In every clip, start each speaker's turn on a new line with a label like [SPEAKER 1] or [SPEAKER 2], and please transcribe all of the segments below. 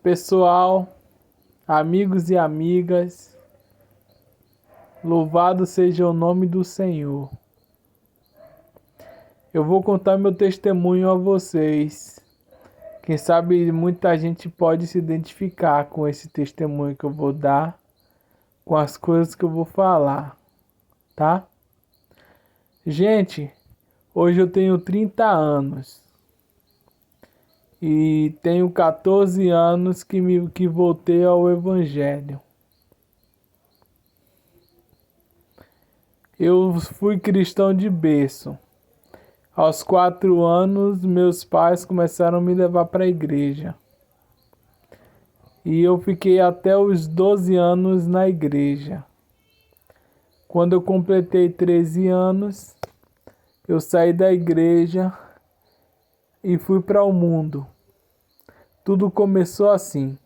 [SPEAKER 1] Pessoal, amigos e amigas, louvado seja o nome do Senhor. Eu vou contar meu testemunho a vocês. Quem sabe muita gente pode se identificar com esse testemunho que eu vou dar, com as coisas que eu vou falar, tá? Gente, hoje eu tenho 30 anos e tenho 14 anos que voltei ao Evangelho. Eu fui cristão de berço. Aos 4 anos, meus pais começaram a me levar para a igreja. E eu fiquei até os 12 anos na igreja. Quando eu completei 13 anos, eu saí da igreja e fui para o mundo. Tudo começou assim.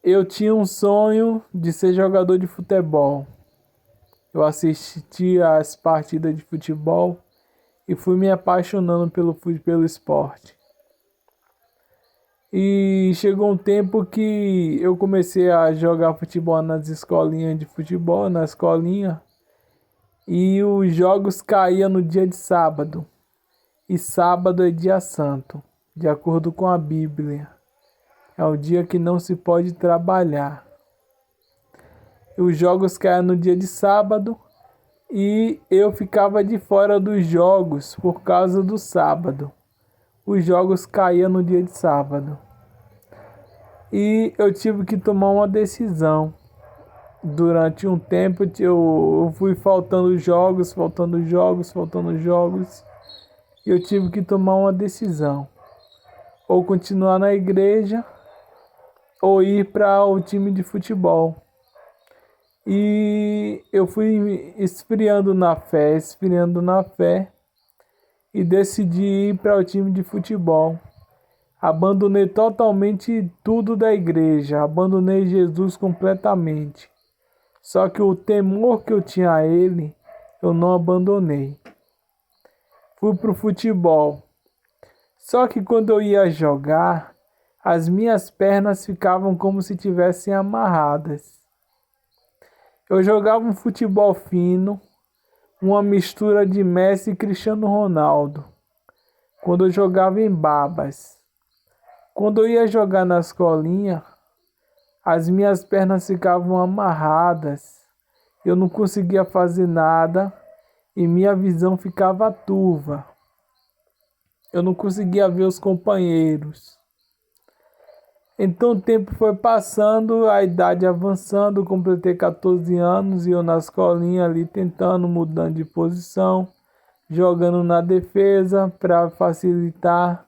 [SPEAKER 1] Eu tinha um sonho de ser jogador de futebol. Eu assistia às partidas de futebol e fui me apaixonando pelo esporte. E chegou um tempo que eu comecei a jogar futebol nas escolinhas de futebol, na escolinha, e os jogos caíam no dia de sábado. E sábado é dia santo, de acordo com a Bíblia. É o dia que não se pode trabalhar. E os jogos caíam no dia de sábado e eu ficava de fora dos jogos por causa do sábado. Os jogos caíam no dia de sábado. E eu tive que tomar uma decisão. Durante um tempo eu fui faltando jogos. E eu tive que tomar uma decisão. Ou continuar na igreja ou ir para o time de futebol. E eu fui esfriando na fé e decidi ir para o time de futebol. Abandonei totalmente tudo da igreja, abandonei Jesus completamente. Só que o temor que eu tinha a ele, eu não abandonei. Fui pro futebol. Só que quando eu ia jogar, as minhas pernas ficavam como se tivessem amarradas. Eu jogava um futebol fino, uma mistura de Messi e Cristiano Ronaldo, quando eu jogava em babas. Quando eu ia jogar na escolinha, as minhas pernas ficavam amarradas, eu não conseguia fazer nada e minha visão ficava turva. Eu não conseguia ver os companheiros. Então o tempo foi passando, a idade avançando, completei 14 anos e eu na escolinha ali tentando, mudando de posição, jogando na defesa para facilitar,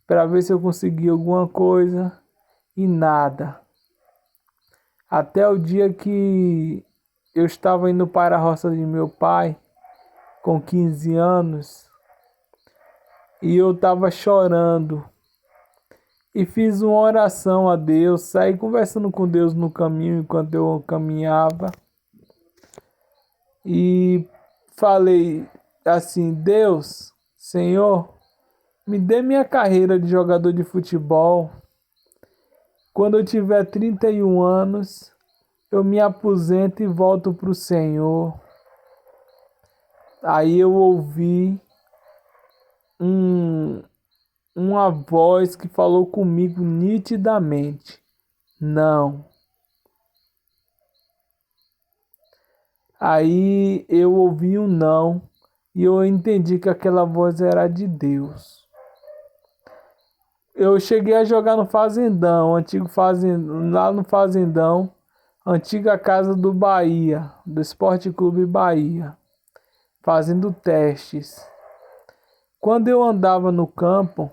[SPEAKER 1] para ver se eu conseguia alguma coisa e nada. Até o dia que eu estava indo para a roça de meu pai, com 15 anos, e eu estava chorando. E fiz uma oração a Deus, saí conversando com Deus no caminho enquanto eu caminhava. E falei assim: Deus, Senhor, me dê minha carreira de jogador de futebol. Quando eu tiver 31 anos, eu me aposento e volto para o Senhor. Aí eu ouvi uma voz que falou comigo nitidamente: não. Aí eu ouvi um não e eu entendi que aquela voz era de Deus. Eu cheguei a jogar no Fazendão, lá no Fazendão, antiga casa do Bahia, do Esporte Clube Bahia, fazendo testes. Quando eu andava no campo,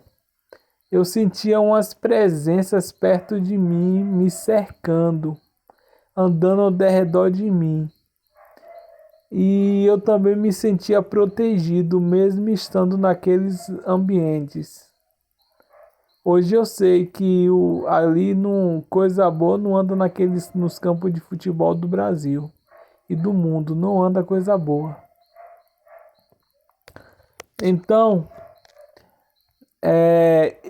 [SPEAKER 1] eu sentia umas presenças perto de mim, me cercando, andando ao redor de mim. E eu também me sentia protegido, mesmo estando naqueles ambientes. Hoje eu sei que ali coisa boa não anda nos campos de futebol do Brasil e do mundo, não anda coisa boa. Então,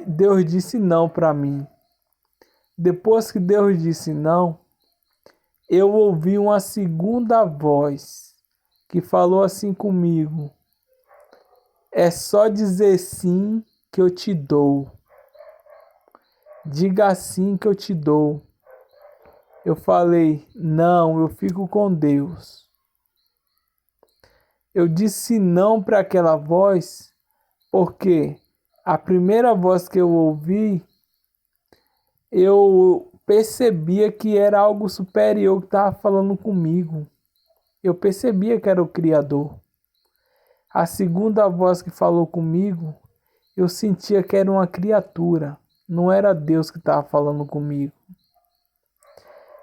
[SPEAKER 1] Deus disse não para mim. Depois que Deus disse não, eu ouvi uma segunda voz que falou assim comigo: é só dizer sim que eu te dou. Diga sim que eu te dou. Eu falei: não, eu fico com Deus. Eu disse não para aquela voz porque a primeira voz que eu ouvi, eu percebia que era algo superior que estava falando comigo. Eu percebia que era o Criador. A segunda voz que falou comigo, eu sentia que era uma criatura. Não era Deus que estava falando comigo.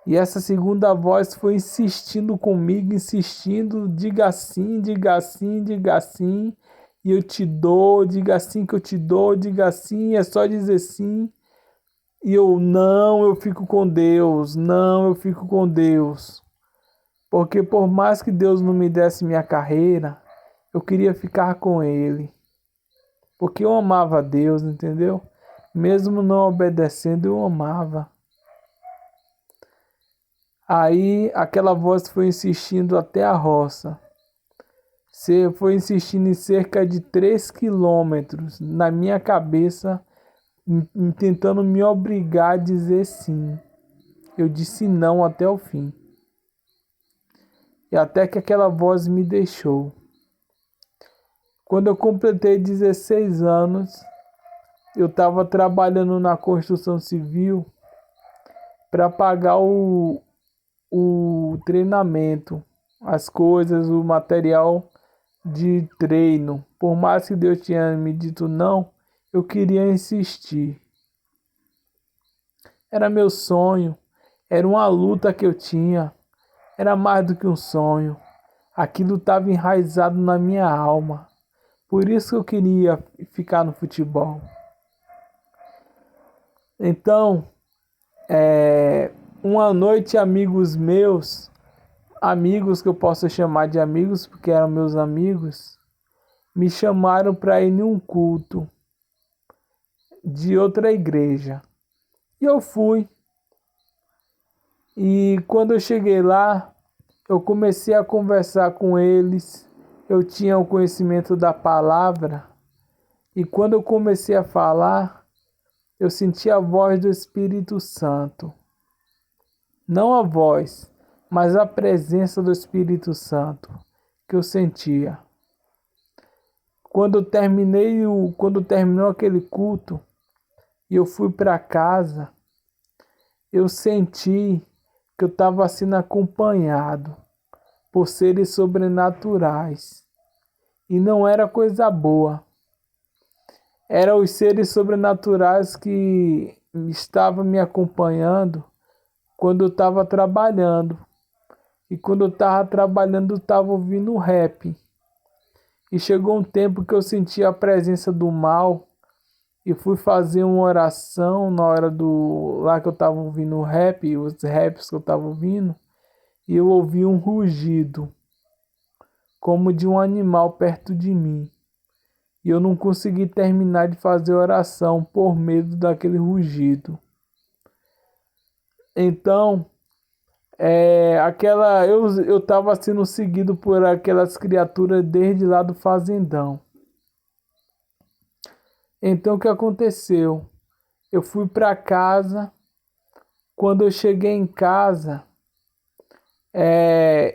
[SPEAKER 1] E essa segunda voz foi insistindo comigo, insistindo: diga sim, diga sim, diga sim, e eu te dou, diga sim que eu te dou, diga sim, é só dizer sim. E eu: não, eu fico com Deus, não, eu fico com Deus. Porque por mais que Deus não me desse minha carreira, eu queria ficar com Ele. Porque eu amava Deus, entendeu? Mesmo não obedecendo, eu amava. Aí aquela voz foi insistindo até a roça. Você foi insistindo em cerca de 3 quilômetros na minha cabeça, tentando me obrigar a dizer sim. Eu disse não até o fim. E até que aquela voz me deixou. Quando eu completei 16 anos, eu estava trabalhando na construção civil para pagar o treinamento, as coisas, o material de treino. Por mais que Deus tinha me dito não, eu queria insistir. Era meu sonho, era uma luta que eu tinha, era mais do que um sonho. Aquilo estava enraizado na minha alma. Por isso que eu queria ficar no futebol. Então, uma noite, amigos meus, amigos que eu posso chamar de amigos porque eram meus amigos, me chamaram para ir em um culto de outra igreja. E eu fui. E quando eu cheguei lá, eu comecei a conversar com eles. Eu tinha o conhecimento da palavra. E quando eu comecei a falar, eu senti a voz do Espírito Santo. Não a voz, mas a presença do Espírito Santo que eu sentia. Quando terminou aquele culto e eu fui para casa, eu senti que eu estava sendo acompanhado por seres sobrenaturais. E não era coisa boa. Eram os seres sobrenaturais que estavam me acompanhando quando eu estava trabalhando. E quando eu estava trabalhando, eu estava ouvindo rap. E chegou um tempo que eu senti a presença do mal e fui fazer uma oração na hora do... Lá que eu estava ouvindo o rap, os raps que eu estava ouvindo, e eu ouvi um rugido, como de um animal perto de mim. E eu não consegui terminar de fazer a oração por medo daquele rugido. Então, eu estava sendo seguido por aquelas criaturas desde lá do fazendão. Então o que aconteceu? Eu fui para casa. Quando eu cheguei em casa,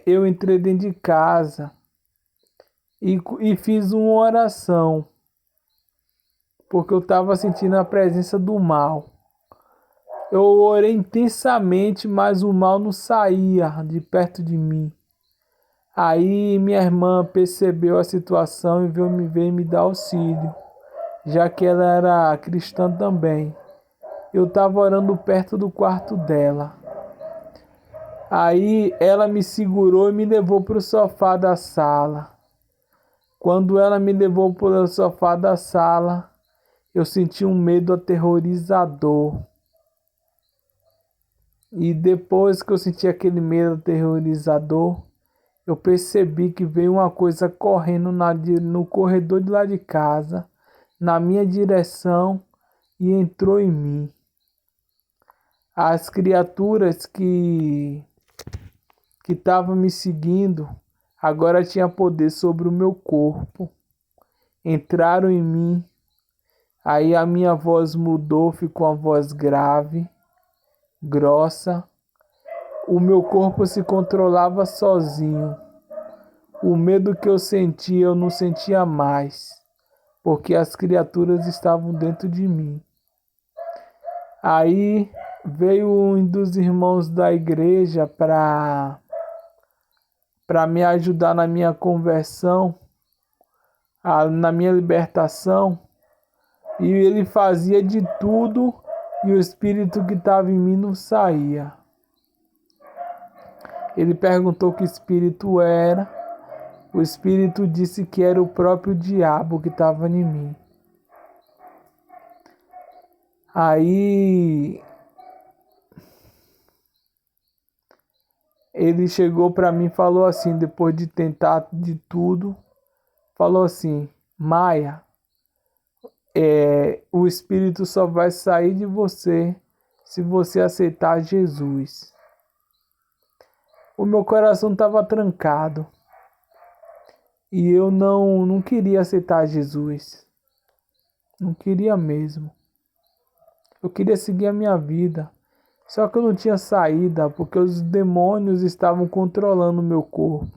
[SPEAKER 1] eu entrei dentro de casa e fiz uma oração, porque eu estava sentindo a presença do mal. Eu orei intensamente, mas o mal não saía de perto de mim. Aí minha irmã percebeu a situação e veio me dar auxílio, já que ela era cristã também. Eu estava orando perto do quarto dela. Aí ela me segurou e me levou para o sofá da sala. Quando ela me levou para o sofá da sala, eu senti um medo aterrorizador. E depois que eu senti aquele medo aterrorizador, eu percebi que veio uma coisa correndo no corredor de lá de casa, na minha direção, e entrou em mim. As criaturas que estavam me seguindo agora tinham poder sobre o meu corpo. Entraram em mim. Aí a minha voz mudou, ficou uma voz grave, grossa. O meu corpo se controlava sozinho. O medo que eu sentia, eu não sentia mais, porque as criaturas estavam dentro de mim. Aí veio um dos irmãos da igreja para me ajudar na minha conversão, na minha libertação, e ele fazia de tudo e o espírito que estava em mim não saía. Ele perguntou que espírito era. O espírito disse que era o próprio diabo que estava em mim. Aí ele chegou para mim e falou assim, depois de tentar de tudo, falou assim: Maia, o espírito só vai sair de você se você aceitar Jesus. O meu coração estava trancado e eu não queria aceitar Jesus. Não queria mesmo. Eu queria seguir a minha vida. Só que eu não tinha saída, porque os demônios estavam controlando o meu corpo.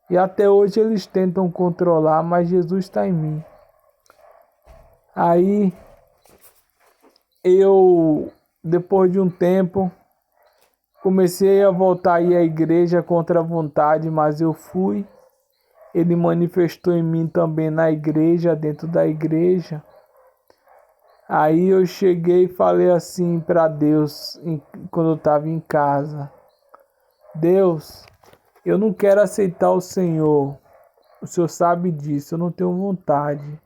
[SPEAKER 1] E até hoje eles tentam controlar, mas Jesus está em mim. Aí, depois de um tempo, comecei a voltar a ir à igreja contra a vontade, mas eu fui. Ele manifestou em mim também na igreja, dentro da igreja. Aí eu cheguei e falei assim para Deus, quando eu estava em casa: Deus, eu não quero aceitar o Senhor sabe disso, eu não tenho vontade.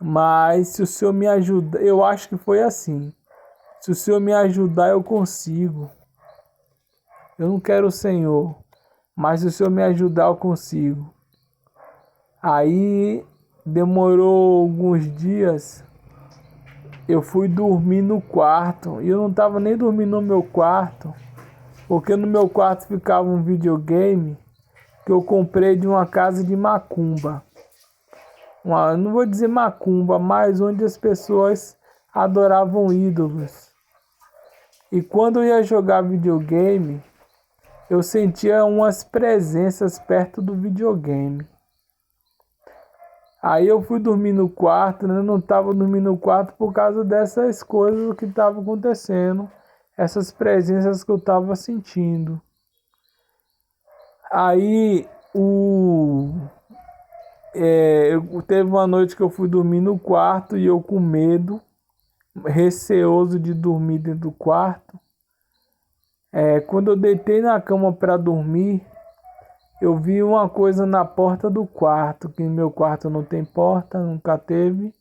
[SPEAKER 1] Mas se o Senhor me ajudar, eu acho que foi assim. Se o Senhor me ajudar, eu consigo. Eu não quero o Senhor, mas se o Senhor me ajudar, eu consigo. Aí demorou alguns dias. Eu fui dormir no quarto e eu não estava nem dormindo no meu quarto, porque no meu quarto ficava um videogame que eu comprei de uma casa de macumba. Não vou dizer macumba, mas onde as pessoas adoravam ídolos. E quando eu ia jogar videogame, eu sentia umas presenças perto do videogame. Aí eu fui dormir no quarto, né? Eu não estava dormindo no quarto por causa dessas coisas que estavam acontecendo, essas presenças que eu estava sentindo. Aí teve uma noite que eu fui dormir no quarto e eu com medo, receoso de dormir dentro do quarto. Quando eu deitei na cama para dormir, eu vi uma coisa na porta do quarto, que no meu quarto não tem porta, nunca teve.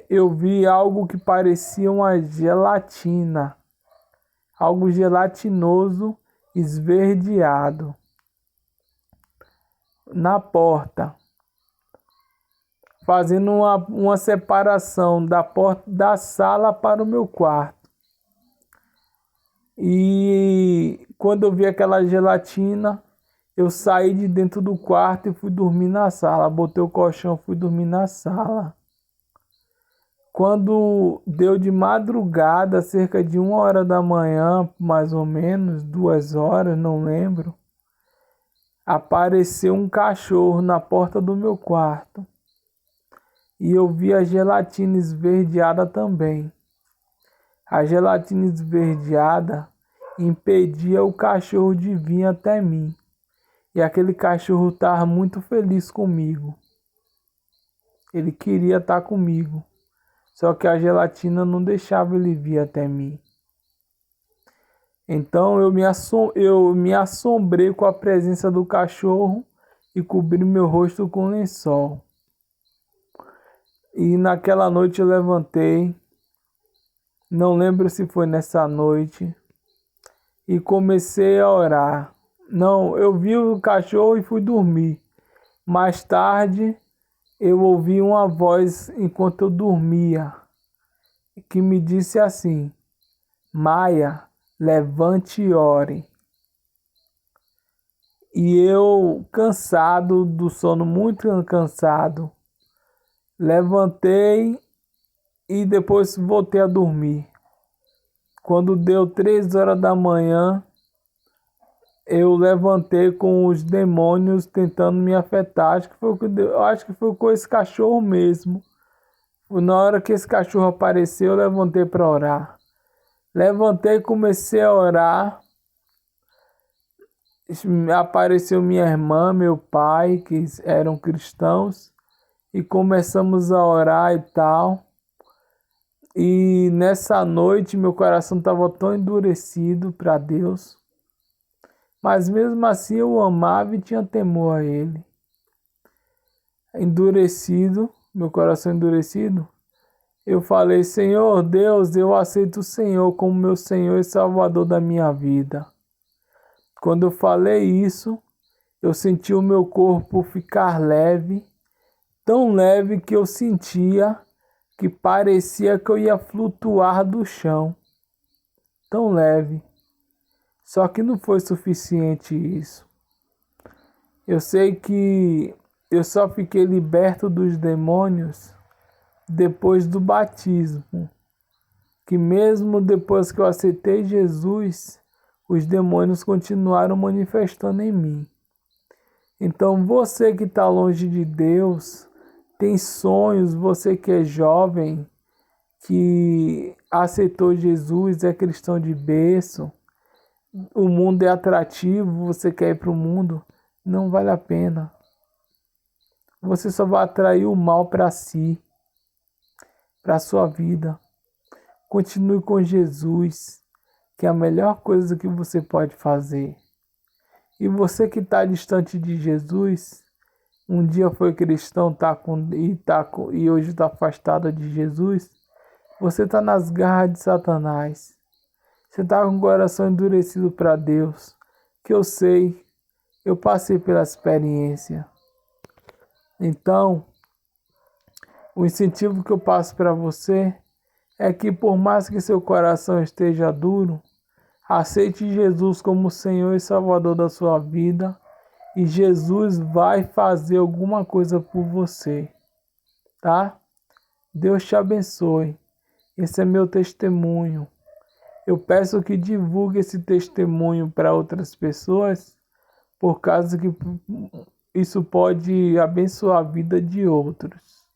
[SPEAKER 1] Eu vi algo que parecia uma gelatina, algo gelatinoso, esverdeado, na porta, fazendo uma separação da porta da sala para o meu quarto. E quando eu vi aquela gelatina, eu saí de dentro do quarto e fui dormir na sala. Botei o colchão, fui dormir na sala. Quando deu de madrugada, cerca de 1 hora da manhã, mais ou menos, 2 horas, não lembro, apareceu um cachorro na porta do meu quarto. E eu vi a gelatina esverdeada também. A gelatina esverdeada impedia o cachorro de vir até mim. E aquele cachorro estava muito feliz comigo. Ele queria estar comigo. Só que a gelatina não deixava ele vir até mim. Então eu me assombrei com a presença do cachorro e cobri meu rosto com lençol. E naquela noite eu levantei, não lembro se foi nessa noite, e comecei a orar. Não, eu vi o cachorro e fui dormir. Mais tarde eu ouvi uma voz enquanto eu dormia, que me disse assim: Maia, levante e ore. E eu, cansado do sono, muito cansado, levantei e depois voltei a dormir. Quando deu 3 horas da manhã, eu levantei com os demônios tentando me afetar. Acho que foi com esse cachorro mesmo. Na hora que esse cachorro apareceu, eu levantei para orar. Levantei e comecei a orar. Apareceu minha irmã, meu pai, que eram cristãos, e começamos a orar e tal. E nessa noite meu coração estava tão endurecido para Deus, mas mesmo assim eu o amava e tinha temor a Ele. Endurecido, meu coração endurecido, eu falei: Senhor Deus, eu aceito o Senhor como meu Senhor e Salvador da minha vida. Quando eu falei isso, eu senti o meu corpo ficar leve, tão leve que eu sentia que parecia que eu ia flutuar do chão. Tão leve. Só que não foi suficiente isso. Eu sei que eu só fiquei liberto dos demônios depois do batismo. Que mesmo depois que eu aceitei Jesus, os demônios continuaram manifestando em mim. Então você que está longe de Deus, tem sonhos, você que é jovem, que aceitou Jesus, é cristão de berço, o mundo é atrativo, você quer ir para o mundo, não vale a pena. Você só vai atrair o mal para si, para a sua vida. Continue com Jesus, que é a melhor coisa que você pode fazer. E você que está distante de Jesus, um dia foi cristão e hoje está afastado de Jesus, você está nas garras de Satanás. Você está com o coração endurecido para Deus, que eu sei, eu passei pela experiência. Então, o incentivo que eu passo para você é que, por mais que seu coração esteja duro, aceite Jesus como Senhor e Salvador da sua vida, e Jesus vai fazer alguma coisa por você, tá? Deus te abençoe. Esse é meu testemunho. Eu peço que divulgue esse testemunho para outras pessoas, por causa que isso pode abençoar a vida de outros.